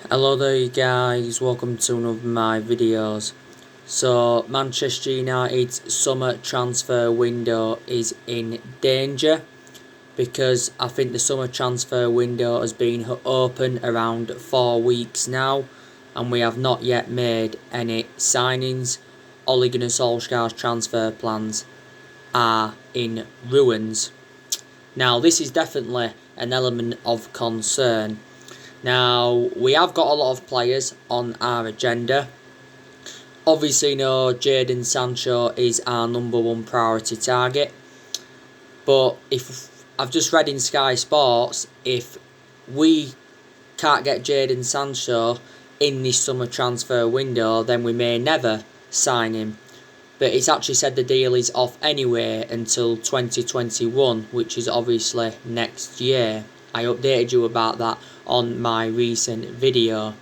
Hello there you guys, welcome to one of my videos. So Manchester United's summer transfer window is in danger because I think the summer transfer window has been open around 4 weeks now and we have not yet made any signings. Ole Gunnar Solskjaer's transfer plans are in ruins. Now this is definitely an element of concern. Now, we have got a lot of players on our agenda. Obviously, Jadon Sancho is our number one priority target. But if I've just read in Sky Sports, if we can't get Jadon Sancho in this summer transfer window, then we may never sign him. But it's actually said the deal is off anyway until 2021, which is obviously next year. I updated you about that on my recent video.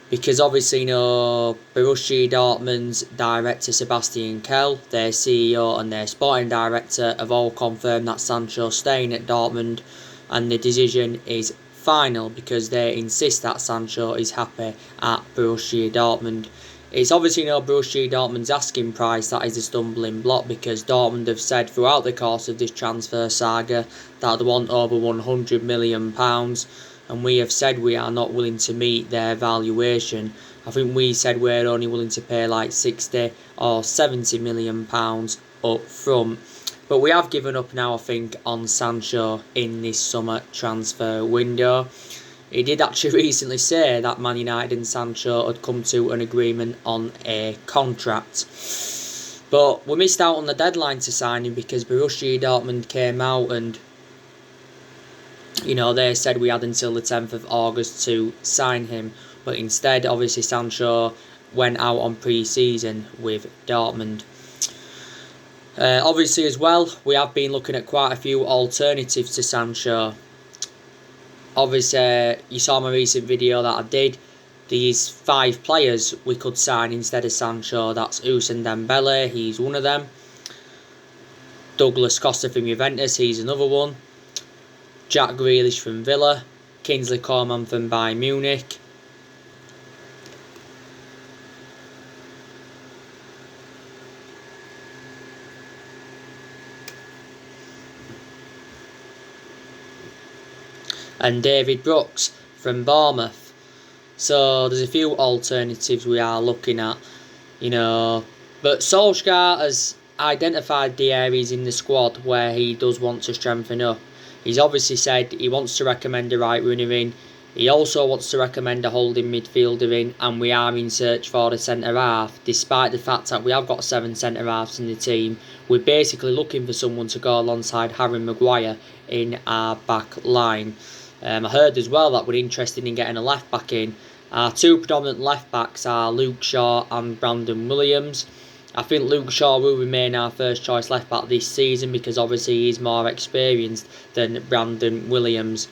Because obviously, Borussia Dortmund's director Sebastian Kehl, their CEO and their sporting director have all confirmed that Sancho's staying at Dortmund, and the decision is final because they insist that Sancho is happy at Borussia Dortmund. It's obviously Borussia Dortmund's asking price that is a stumbling block, because Dortmund have said throughout the course of this transfer saga that they want over £100 million, and we have said we are not willing to meet their valuation. I think we said we're only willing to pay like 60 or 70 million pounds up front. But we have given up now, I think, on Sancho in this summer transfer window. He did actually recently say that Man United and Sancho had come to an agreement on a contract. But we missed out on the deadline to sign him because Borussia Dortmund came out and, they said we had until the 10th of August to sign him. But instead, obviously, Sancho went out on pre-season with Dortmund. Obviously, as well, we have been looking at quite a few alternatives to Sancho. Obviously, you saw my recent video that I did. These 5 players we could sign instead of Sancho. That's Ousmane Dembele, he's one of them. Douglas Costa from Juventus, he's another one. Jack Grealish from Villa. Kingsley Coman from Bayern Munich. And David Brooks from Bournemouth. So there's a few alternatives we are looking at, But Solskjaer has identified the areas in the squad where he does want to strengthen up. He's obviously said he wants to recommend a right winger in. He also wants to recommend a holding midfielder in, and we are in search for a centre-half. Despite the fact that we have got 7 centre-halves in the team, we're basically looking for someone to go alongside Harry Maguire in our back line. I heard as well that we're interested in getting a left-back in. Our 2 predominant left-backs are Luke Shaw and Brandon Williams. I think Luke Shaw will remain our first choice left-back this season because obviously he's more experienced than Brandon Williams.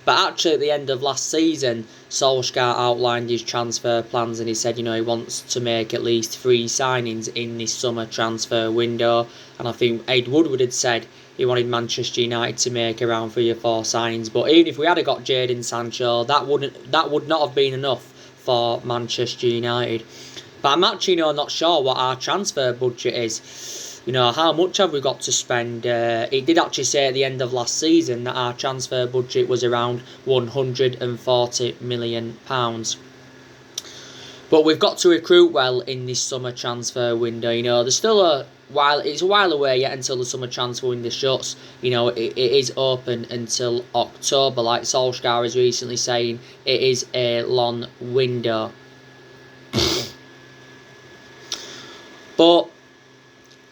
But actually at the end of last season, Solskjaer outlined his transfer plans and he said, he wants to make at least 3 signings in this summer transfer window. And I think Ed Woodward had said he wanted Manchester United to make around 3 or 4 signings. But even if we had got Jadon Sancho, that would not have been enough for Manchester United. But I'm actually not sure what our transfer budget is. How much have we got to spend? It did actually say at the end of last season that our transfer budget was around £140 million. But we've got to recruit well in this summer transfer window. There's still it's a while away yet until the summer transfer window shuts. It is open until October, like Solskjaer is recently saying. It is a long window. But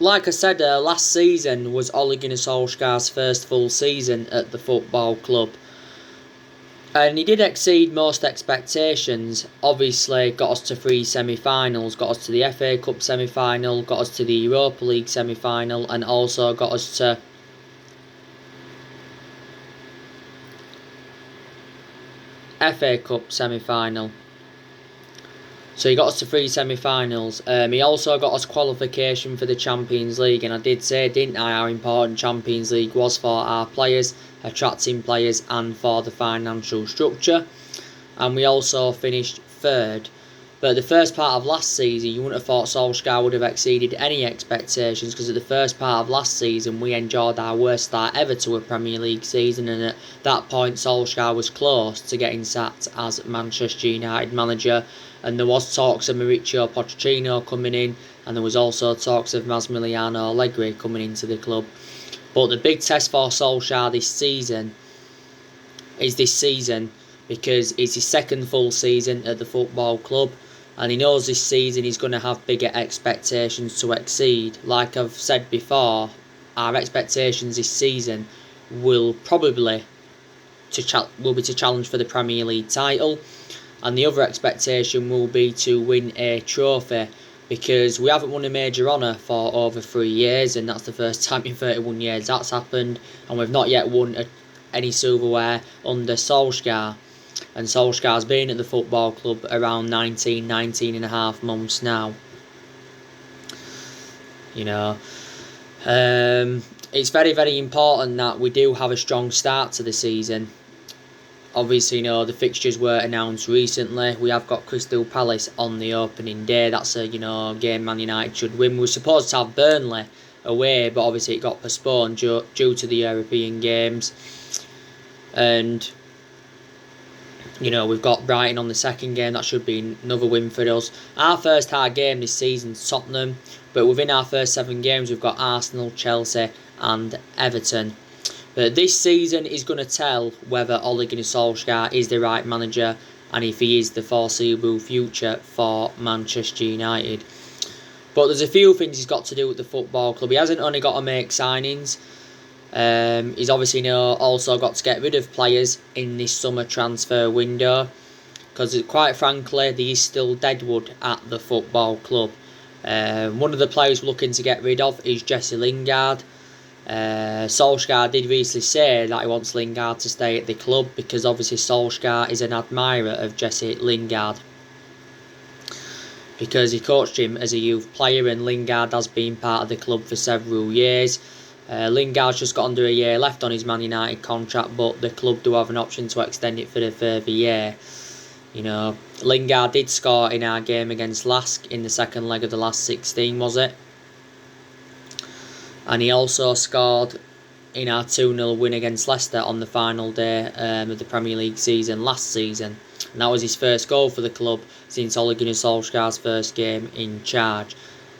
like I said, last season was Ole Gunnar Solskjaer's first full season at the football club. And he did exceed most expectations. Obviously, got us to 3 semi-finals, got us to the FA Cup semi-final, got us to the Europa League semi-final, and also got us to FA Cup semi-final. So he got us to 3 semi-finals. He also got us qualification for the Champions League. And I did say, didn't I, how important Champions League was for our players, attracting players and for the financial structure. and we also finished third. But the first part of last season, you wouldn't have thought Solskjaer would have exceeded any expectations, because at the first part of last season we enjoyed our worst start ever to a Premier League season, and at that point Solskjaer was close to getting sacked as Manchester United manager, and there was talks of Mauricio Pochettino coming in, and there was also talks of Massimiliano Allegri coming into the club. But the big test for Solskjaer this season is this season, because it's his second full season at the football club, and he knows this season he's going to have bigger expectations to exceed. Like I've said before, our expectations this season will probably be to challenge for the Premier League title, and the other expectation will be to win a trophy, because we haven't won a major honour for over 3 years, and that's the first time in 31 years that's happened, and we've not yet won any silverware under Solskjaer. And Solskjaer's been at the football club around 19 and a half months now. It's very, very important that we do have a strong start to the season. Obviously, the fixtures were announced recently. We have got Crystal Palace on the opening day. That's a game Man United should win. We were supposed to have Burnley away, but obviously it got postponed due to the European games. And we've got Brighton on the second game. That should be another win for us. Our first hard game this season is Tottenham, but within our first 7 games we've got Arsenal, Chelsea and Everton. But this season is going to tell whether Ole Gunnar Solskjaer is the right manager, and if he is the foreseeable future for Manchester United. But there's a few things he's got to do with the football club. He hasn't only got to make signings. He's obviously also got to get rid of players in this summer transfer window, because quite frankly there is still deadwood at the football club. One of the players we're looking to get rid of is Jesse Lingard. Solskjaer did recently say that he wants Lingard to stay at the club, because obviously Solskjaer is an admirer of Jesse Lingard, because he coached him as a youth player, and Lingard has been part of the club for several years. Lingard's just got under a year left on his Man United contract, but the club do have an option to extend it for a further year. Lingard did score in our game against Lask in the second leg of the last 16, was it? And he also scored in our 2-0 win against Leicester on the final day of the Premier League season last season. And that was his first goal for the club since Ole Gunnar Solskjaer's first game in charge.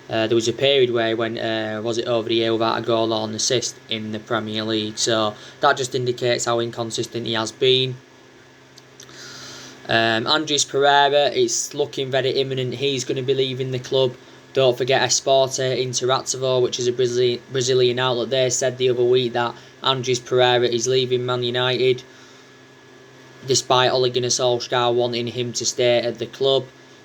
There was a period where he went, over the year without a goal or an assist in the Premier League. So that just indicates how inconsistent he has been. Andres Pereira, it's looking very imminent he's going to be leaving the club. Don't forget Esporte Interactivo, which is a Brazilian outlet. They said the other week that Andres Pereira is leaving Man United, despite Ole Gunnar Solskjaer wanting him to stay at the club.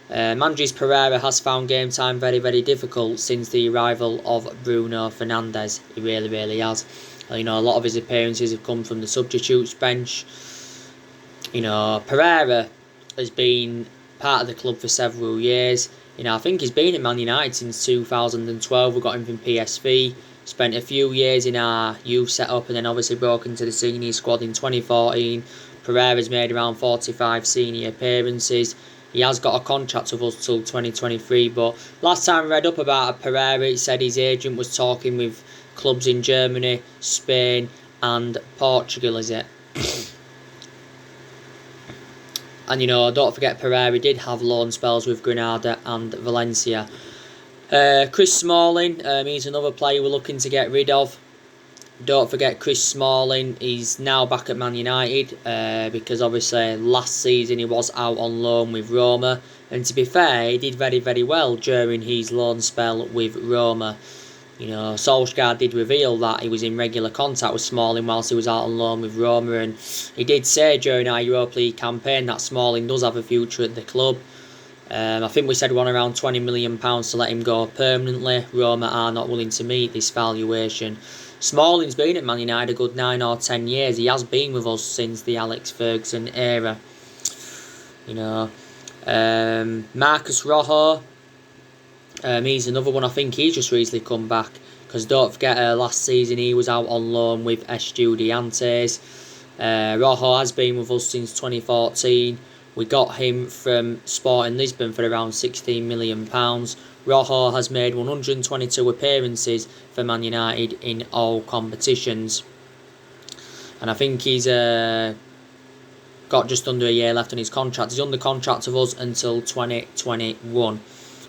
Andres Pereira has found game time very, very difficult since the arrival of Bruno Fernandes. He really, really has. A lot of his appearances have come from the substitutes bench. Pereira has been part of the club for several years. I think he's been at Man United since 2012. We got him from PSV. Spent a few years in our youth setup, and then obviously broke into the senior squad in 2014. Pereira's made around 45 senior appearances. He has got a contract with us till 2023, but last time I read up about Pereira, it said his agent was talking with clubs in Germany, Spain and Portugal, is it? And don't forget Pereira did have loan spells with Granada and Valencia. Chris Smalling, he's another player we're looking to get rid of. Don't forget Chris Smalling is now back at Man United, because obviously last season he was out on loan with Roma, and to be fair he did very, very well during his loan spell with Roma. Solskjaer did reveal that he was in regular contact with Smalling whilst he was out on loan with Roma, and he did say during our Europa League campaign that Smalling does have a future at the club. I think we said we want around £20 million to let him go permanently. Roma are not willing to meet this valuation. Smalling's been at Man United a good 9 or 10 years. He has been with us since the Alex Ferguson era. Marcus Rojo, he's another one. I think he's just recently come back, because don't forget last season he was out on loan with Estudiantes. Rojo has been with us since 2014. We got him from Sporting Lisbon for around £16 million. Rojo has made 122 appearances for Man United in all competitions. And I think he's got just under a year left on his contract. He's under contract of us until 2021.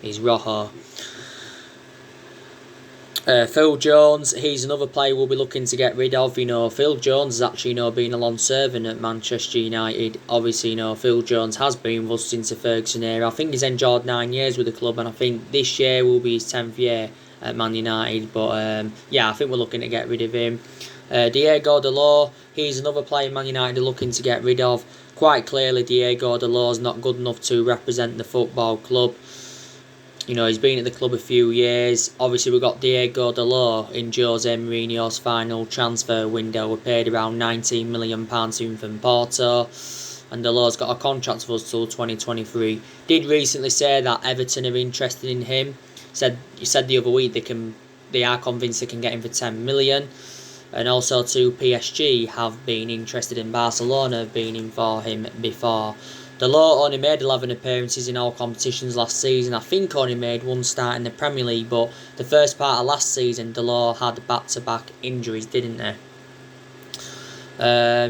He's Rojo. Phil Jones, he's another player we'll be looking to get rid of. Phil Jones has actually, been a long serving at Manchester United. Obviously, Phil Jones has been with us since the Ferguson era. I think he's enjoyed 9 years with the club, and I think this year will be his 10th year at Man United. But yeah, I think we're looking to get rid of him. Diego Dalot, he's another player Man United are looking to get rid of. Quite clearly, Diego Dalot's not good enough to represent the football club. He's been at the club a few years. Obviously, we got Diego Dalot in Jose Mourinho's final transfer window. We paid around £19 million to him from Porto. And Dalot's got a contract with us till 2023. Did recently say that Everton are interested in him. He said the other week they are convinced they can get him for £10 million. And also too, PSG have been interested in Barcelona, have been in for him before. Dalot only made 11 appearances in all competitions last season. I think only made one start in the Premier League, but the first part of last season, Dalot had back-to-back injuries, didn't they?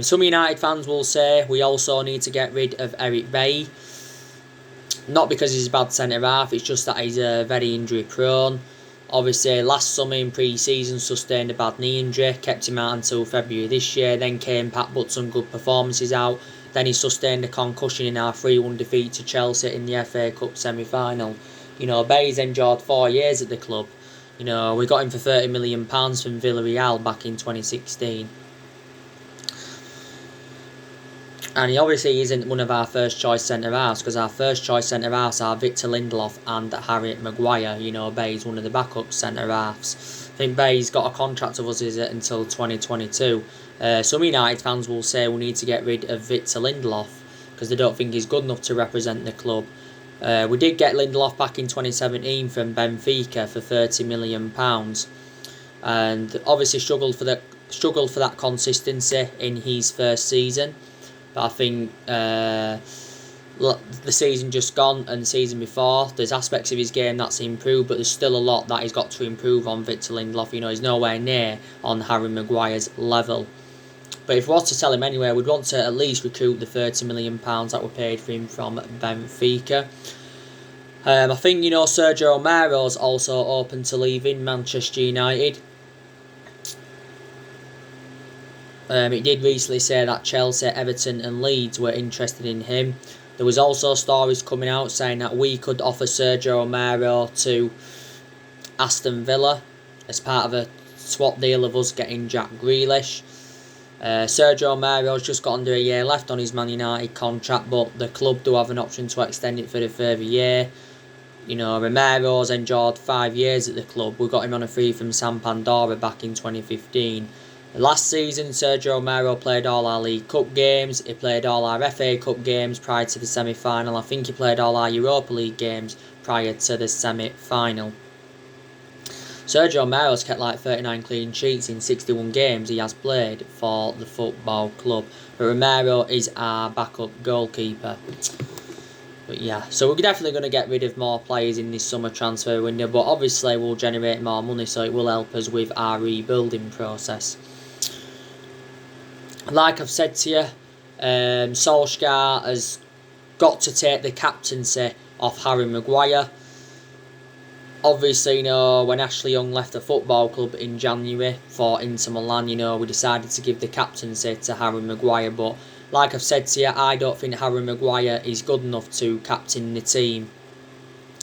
Some United fans will say we also need to get rid of Eric Bailly. Not because he's a bad centre-half, it's just that he's very injury-prone. Obviously, last summer in pre-season sustained a bad knee injury, kept him out until February this year, then came back, put some good performances out. Then he sustained a concussion in our 3-1 defeat to Chelsea in the FA Cup semi-final. Bailly's enjoyed 4 years at the club. We got him for £30 million from Villarreal back in 2016. And he obviously isn't one of our first choice centre-halves, because our first choice centre-halves are Victor Lindelof and Harry Maguire. Bailly's one of the backup centre-halves. I think Bailly's got a contract of us until 2022. Some United fans will say we need to get rid of Victor Lindelof because they don't think he's good enough to represent the club. We did get Lindelof back in 2017 from Benfica for £30 million, and obviously struggled for that consistency in his first season. But I think the season just gone and the season before, there's aspects of his game that's improved, but there's still a lot that he's got to improve on. Victor Lindelof, he's nowhere near on Harry Maguire's level. But if we was to sell him anywhere, we'd want to at least recoup the £30 million that we paid for him from Benfica. I think, Sergio Romero's also open to leaving Manchester United. It did recently say that Chelsea, Everton and Leeds were interested in him. There was also stories coming out saying that we could offer Sergio Romero to Aston Villa as part of a swap deal of us getting Jack Grealish. Sergio Romero's just got under a year left on his Man United contract, but the club do have an option to extend it for a further year. Romero's enjoyed 5 years at the club. We got him on a free from Sampdoria back in 2015. Last season, Sergio Romero played all our League Cup games. He played all our FA Cup games prior to the semi-final. I think he played all our Europa League games prior to the semi-final. Sergio Romero's kept 39 clean sheets in 61 games he has played for the football club. But Romero is our backup goalkeeper. But yeah, so we're definitely going to get rid of more players in this summer transfer window. But obviously we'll generate more money, so it will help us with our rebuilding process. Like I've said to you, Solskjaer has got to take the captaincy off Harry Maguire. Obviously, when Ashley Young left the football club in January for Inter Milan, we decided to give the captaincy to Harry Maguire. But like I've said to you, I don't think Harry Maguire is good enough to captain the team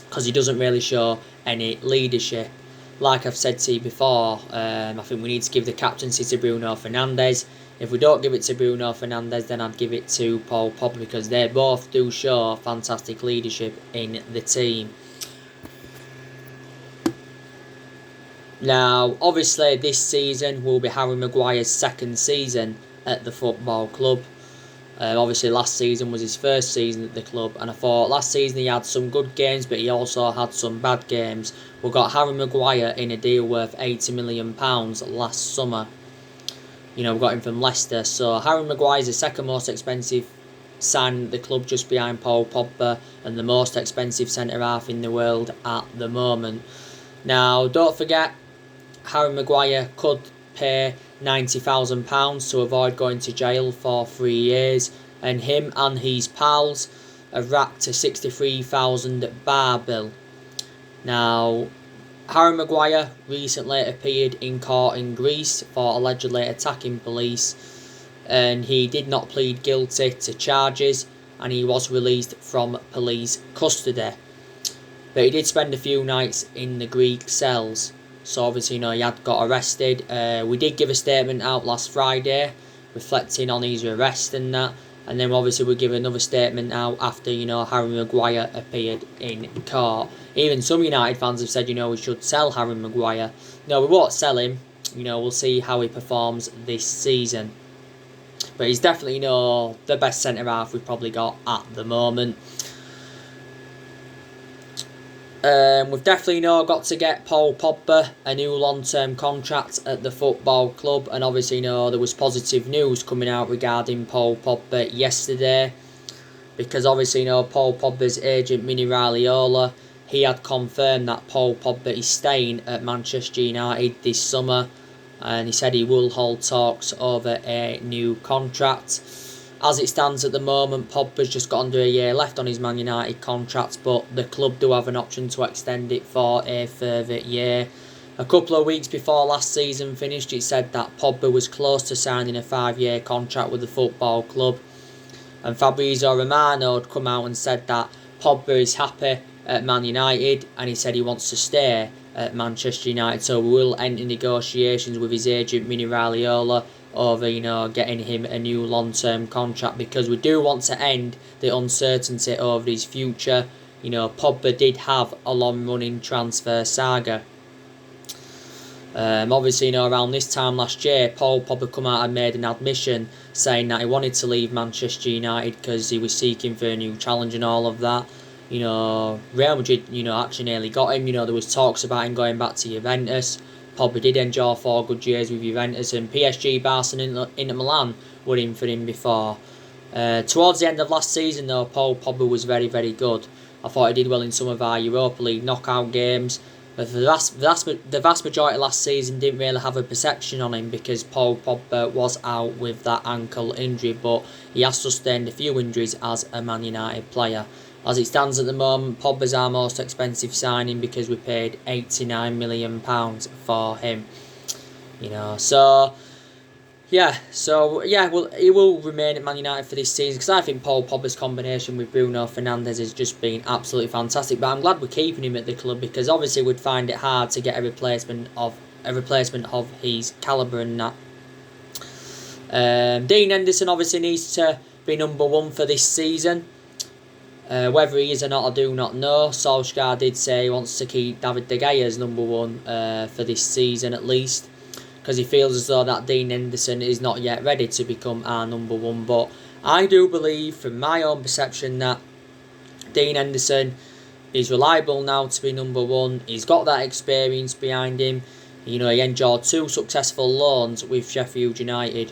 because he doesn't really show any leadership. Like I've said to you before, I think we need to give the captaincy to Bruno Fernandes. If we don't give it to Bruno Fernandes, then I'd give it to Paul Pogba because they both do show fantastic leadership in the team. Now, obviously, this season will be Harry Maguire's second season at the football club. Obviously, last season was his first season at the club, and I thought last season he had some good games, but he also had some bad games. We got Harry Maguire in a deal worth £80 million last summer. We got him from Leicester. So Harry Maguire is the second most expensive signing at the club just behind Paul Pogba and the most expensive centre-half in the world at the moment. Now, don't forget, Harry Maguire could pay £90,000 to avoid going to jail for 3 years, and him and his pals have racked a £63,000 bar bill. Now, Harry Maguire recently appeared in court in Greece for allegedly attacking police, and he did not plead guilty to charges, and he was released from police custody. But he did spend a few nights in the Greek cells, so obviously he had got arrested. We did give a statement out last Friday reflecting on his arrest and that, and then obviously we give another statement out after Harry Maguire appeared in court. Even some United fans have said we should sell Harry Maguire. No, we won't sell him. We'll see how he performs this season. But he's definitely the best centre-half we've probably got at the moment. We've definitely got to get Paul Pogba a new long-term contract at the football club, and obviously there was positive news coming out regarding Paul Pogba yesterday, because obviously Paul Pogba's agent Mini Raiola, he had confirmed that Paul Pogba is staying at Manchester United this summer, and he said he will hold talks over a new contract. As it stands at the moment, Pogba's just got under a year left on his Man United contract, but the club do have an option to extend it for a further year. A couple of weeks before last season finished, it said that Pogba was close to signing a 5-year contract with the football club, and Fabrizio Romano had come out and said that Pogba is happy at Man United, and he said he wants to stay at Manchester United, so we will enter negotiations with his agent Mini Raiola over getting him a new long-term contract, because we do want to end the uncertainty over his future. Pogba did have a long-running transfer saga. Obviously, around this time last year, Paul Pogba come out and made an admission saying that he wanted to leave Manchester United because he was seeking for a new challenge and all of that. Real Madrid, actually nearly got him. There was talks about him going back to Juventus. Pogba did enjoy 4 good years with Juventus, and PSG, Barcelona, and Inter Milan were in for him before. Towards the end of last season, though, Paul Pogba was very, very good. I thought he did well in some of our Europa League knockout games. But the vast majority of last season didn't really have a perception on him because Paul Pogba was out with that ankle injury, but he has sustained a few injuries as a Man United player. As it stands at the moment, Pogba's our most expensive signing because we paid £89 million for him. Well, he will remain at Man United for this season, because I think Paul Pogba's combination with Bruno Fernandes has just been absolutely fantastic. But I'm glad we're keeping him at the club, because obviously we'd find it hard to get a replacement of his calibre and that. Dean Henderson obviously needs to be number 1 for this season. Whether he is or not, I do not know. Solskjaer did say he wants to keep David De Gea as number 1 for this season at least, because he feels as though that Dean Henderson is not yet ready to become our number 1. But I do believe, from my own perception, that Dean Henderson is reliable now to be number 1. He's got that experience behind him. He enjoyed 2 successful loans with Sheffield United,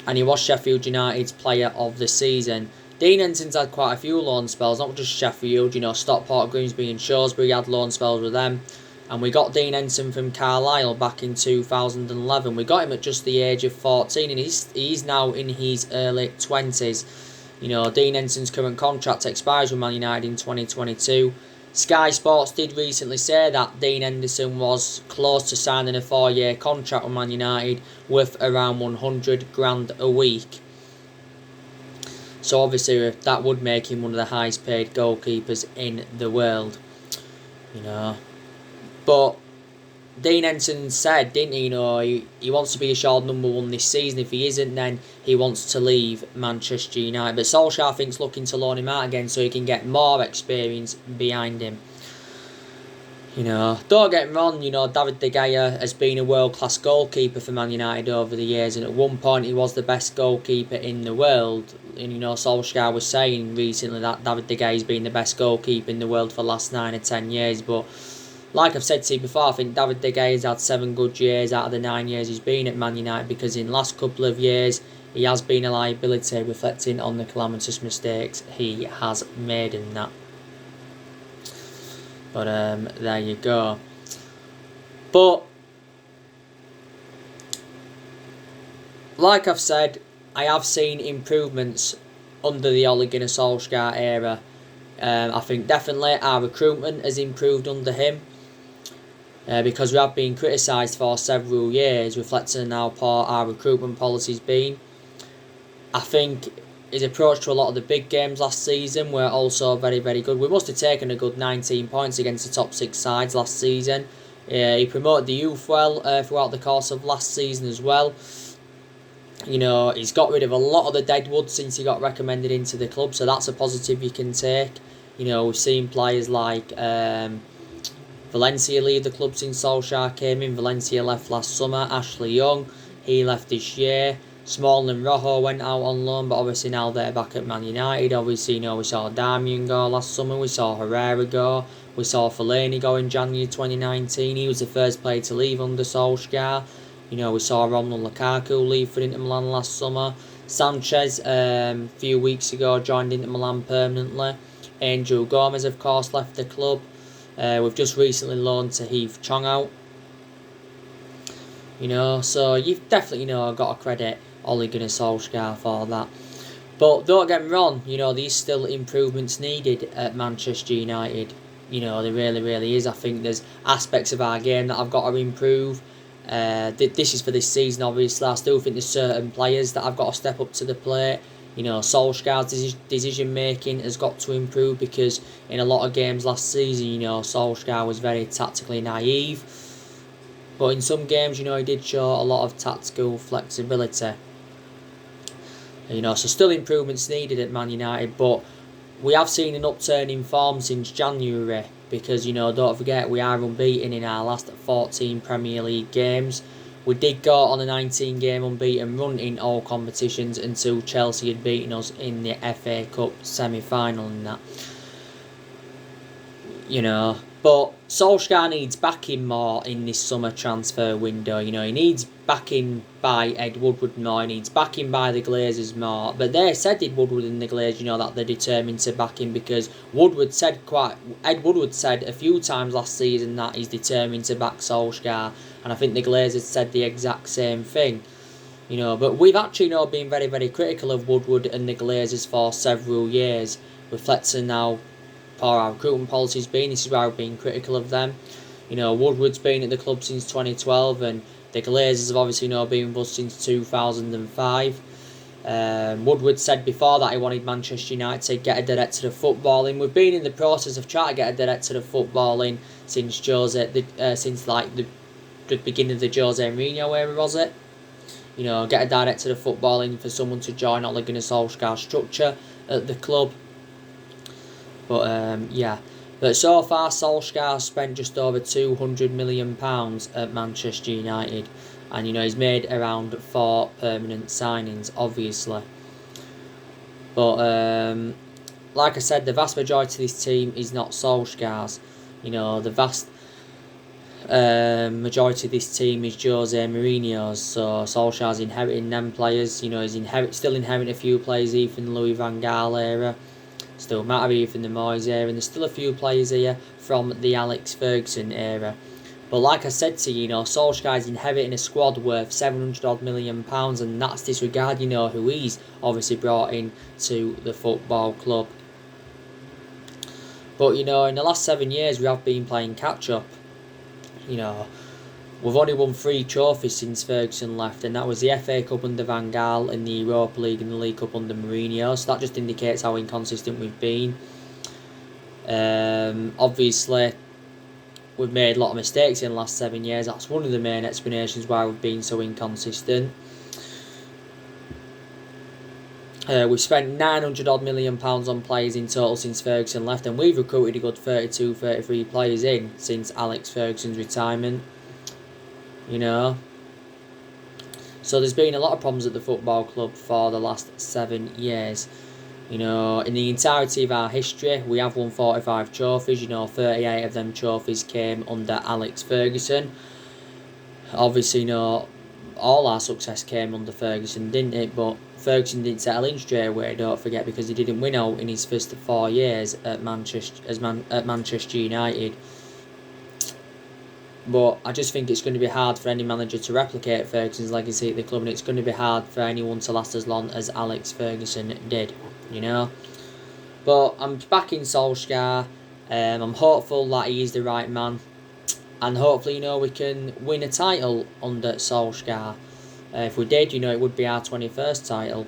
and he was Sheffield United's player of the season. Dean Henderson's had quite a few loan spells, not just Sheffield. Stockport, Grimsby and Shrewsbury had loan spells with them. And we got Dean Henderson from Carlisle back in 2011. We got him at just the age of 14, and he's now in his early 20s. Dean Henderson's current contract expires with Man United in 2022. Sky Sports did recently say that Dean Henderson was close to signing a 4-year contract with Man United worth around 100 grand a week. So obviously that would make him one of the highest paid goalkeepers in the world. But Dean Henderson said, didn't he, he wants to be assured number 1 this season. If he isn't, then he wants to leave Manchester United. But Solskjaer thinks looking to loan him out again so he can get more experience behind him. Don't get me wrong, David De Gea has been a world-class goalkeeper for Man United over the years, and at one point he was the best goalkeeper in the world. And Solskjaer was saying recently that David De Gea has been the best goalkeeper in the world for the last 9 or 10 years, but like I've said to you before, I think David De Gea has had 7 good years out of the 9 years he's been at Man United, because in the last couple of years he has been a liability, reflecting on the calamitous mistakes he has made in that. But there you go. But like I've said, I have seen improvements under the Ole Gunnar Solskjaer era. I think definitely our recruitment has improved under him. Because we have been criticised for several years, reflecting on how poor our recruitment policy's been. I think his approach to a lot of the big games last season were also very, very good. We must have taken a good 19 points against the top 6 sides last season. He promoted the youth well throughout the course of last season as well. You know, he's got rid of a lot of the deadwood since he got recommended into the club, so that's a positive you can take. You know, we've seen players like Valencia leave the club since Solskjaer came in. Valencia left last summer. Ashley Young, he left this year. Smalling and Rojo went out on loan, but obviously now they're back at Man United. Obviously, you know, we saw Darmian go last summer. We saw Herrera go. We saw Fellaini go in January 2019. He was the first player to leave under Solskjaer. You know, we saw Romelu Lukaku leave for Inter Milan last summer. Sanchez, a few weeks ago, joined Inter Milan permanently. Angel Gomez, of course, left the club. We've just recently loaned Tahith Chong out. You know, so you've definitely, you know, got to credit Ole Gunnar Solskjaer for that. But don't get me wrong, you know, there's still improvements needed at Manchester United. You know, there really, really is. I think there's aspects of our game that I've got to improve. This is for this season, obviously. I still think there's certain players that I've got to step up to the plate. You know, Solskjaer's decision making has got to improve, because in a lot of games last season, you know, Solskjaer was very tactically naive. But in some games, you know, he did show a lot of tactical flexibility. You know, so still improvements needed at Man United, but we have seen an upturn in form since January, because, you know, don't forget, we are unbeaten in our last 14 Premier League games. We did go on a 19-game unbeaten run in all competitions until Chelsea had beaten us in the FA Cup semi-final and that. You know, but Solskjaer needs backing more in this summer transfer window. You know, he needs backing by Ed Woodward more, he needs backing by the Glazers more. But they said Ed Woodward and the Glazers, you know, that they're determined to back him, because Ed Woodward said a few times last season that he's determined to back Solskjaer, and I think the Glazers said the exact same thing. You know, but we've actually, you know, been very, very critical of Woodward and the Glazers for several years, reflecting now poor our recruitment policy's been. This is why we've been critical of them. You know, Woodward's been at the club since 2012, and the Glazers have obviously, you know, been with us since 2005. Woodward said before that he wanted Manchester United to get a director of footballing. We've been in the process of trying to get a director of footballing since the beginning of the Jose Mourinho era, was it? You know, get a director of footballing for someone to join Ole Gunnar Solskjaer's structure at the club. But yeah, but so far Solskjaer spent just over £200 million at Manchester United, and, you know, he's made around 4 permanent signings, obviously. But like I said, the vast majority of this team is not Solskjaer's. You know, the vast majority of this team is Jose Mourinho's. So Solskjaer's inheriting them players. You know, he's still inheriting a few players even in the Louis van Gaal era. Still Matty from the Moyes era, and there's still a few players here from the Alex Ferguson era. But like I said to you, you know, Solskjaer's inheriting a squad worth £700 million, and that's disregard, you know, who he's obviously brought in to the football club. But, you know, in the last 7 years we have been playing catch up. You know, we've only won 3 trophies since Ferguson left, and that was the FA Cup under Van Gaal and the Europa League and the League Cup under Mourinho. So that just indicates how inconsistent we've been. Obviously, we've made a lot of mistakes in the last 7 years. That's one of the main explanations why we've been so inconsistent. We've spent £900 million on players in total since Ferguson left, and we've recruited a good 32-33 players in since Alex Ferguson's retirement. You know, so there's been a lot of problems at the football club for the last 7 years. You know, in the entirety of our history, we have won 45 trophies. You know, 38 of them trophies came under Alex Ferguson. Obviously, you know, all our success came under Ferguson, didn't it? But Ferguson didn't settle in straight away, don't forget, because he didn't win out in his first 4 years at Manchester United. But I just think it's going to be hard for any manager to replicate Ferguson's legacy at the club, and it's going to be hard for anyone to last as long as Alex Ferguson did, you know. But I'm backing Solskjaer. I'm hopeful that he is the right man, and hopefully, you know, we can win a title under Solskjaer. If we did, you know, it would be our 21st title,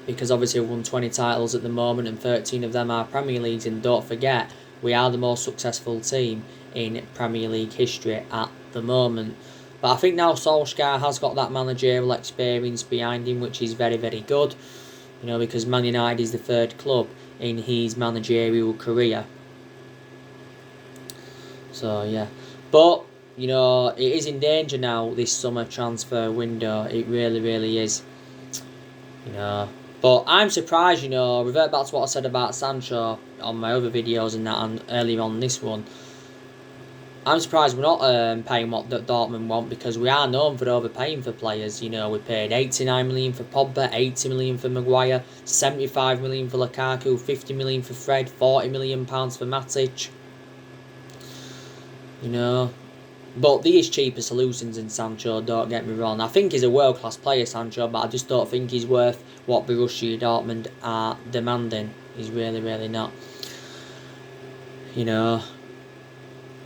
because obviously we've won 20 titles at the moment, and 13 of them are Premier Leagues, and don't forget, we are the most successful team in Premier League history at the moment. But I think now Solskjaer has got that managerial experience behind him, which is very, very good, you know, because Man United is the third club in his managerial career. So yeah, but you know, it is in danger now, this summer transfer window. It really, really is, you know. But I'm surprised, you know, revert back to what I said about Sancho on my other videos and that, and earlier on this one. I'm surprised we're not paying what Dortmund want, because we are known for overpaying for players. You know, we paid 89 million for Pogba, 80 million for Maguire, 75 million for Lukaku, 50 million for Fred, 40 million pounds for Matic. You know, but these cheaper solutions in Sancho, don't get me wrong. I think he's a world-class player, Sancho, but I just don't think he's worth what Borussia Dortmund are demanding. He's really, really not. You know.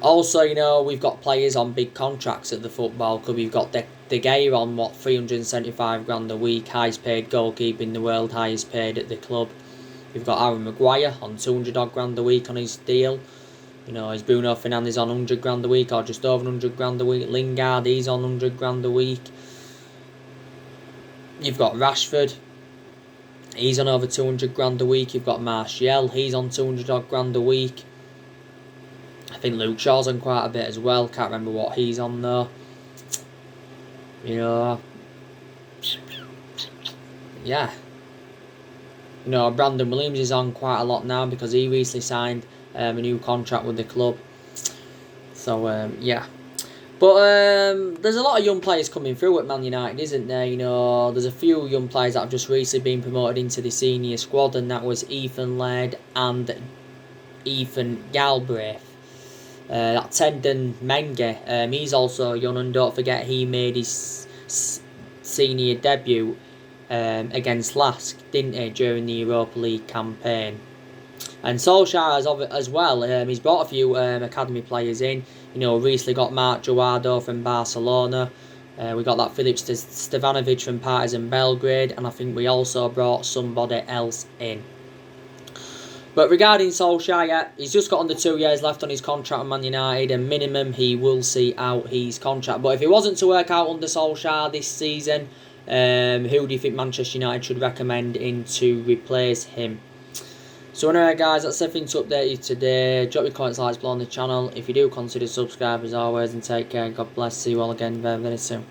Also, you know, we've got players on big contracts at the football club. We've got De Gea on, what, 375 grand a week, highest paid goalkeeper in the world, highest paid at the club. We've got Aaron Maguire on 200 odd grand a week on his deal. You know, is Bruno Fernandes on 100 grand a week, or just over 100 grand a week. Lingard, he's on 100 grand a week. You've got Rashford, he's on over 200 grand a week. You've got Martial, he's on 200 odd grand a week. I think Luke Shaw's on quite a bit as well. Can't remember what he's on though. You know, yeah. You know, Brandon Williams is on quite a lot now, because he recently signed a new contract with the club. So yeah. But there's a lot of young players coming through at Man United, isn't there? You know, there's a few young players that have just recently been promoted into the senior squad, and that was Ethan Laird and Ethan Galbraith. That Tendon Menge, he's also young, and don't forget he made his senior debut against Lask, didn't he, during the Europa League campaign. And Solskjaer has as well, he's brought a few academy players in. You know, recently got Marc Joado from Barcelona. We got that Filip Stevanovic from Partizan Belgrade, and I think we also brought somebody else in. But regarding Solskjaer, he's just got under 2 years left on his contract with Man United, and minimum he will see out his contract. But if it wasn't to work out under Solskjaer this season, who do you think Manchester United should recommend in to replace him? So anyway guys, that's everything to update you today. Drop your comments, likes below on the channel. If you do, consider subscribe as always, and take care. God bless. See you all again very, very soon.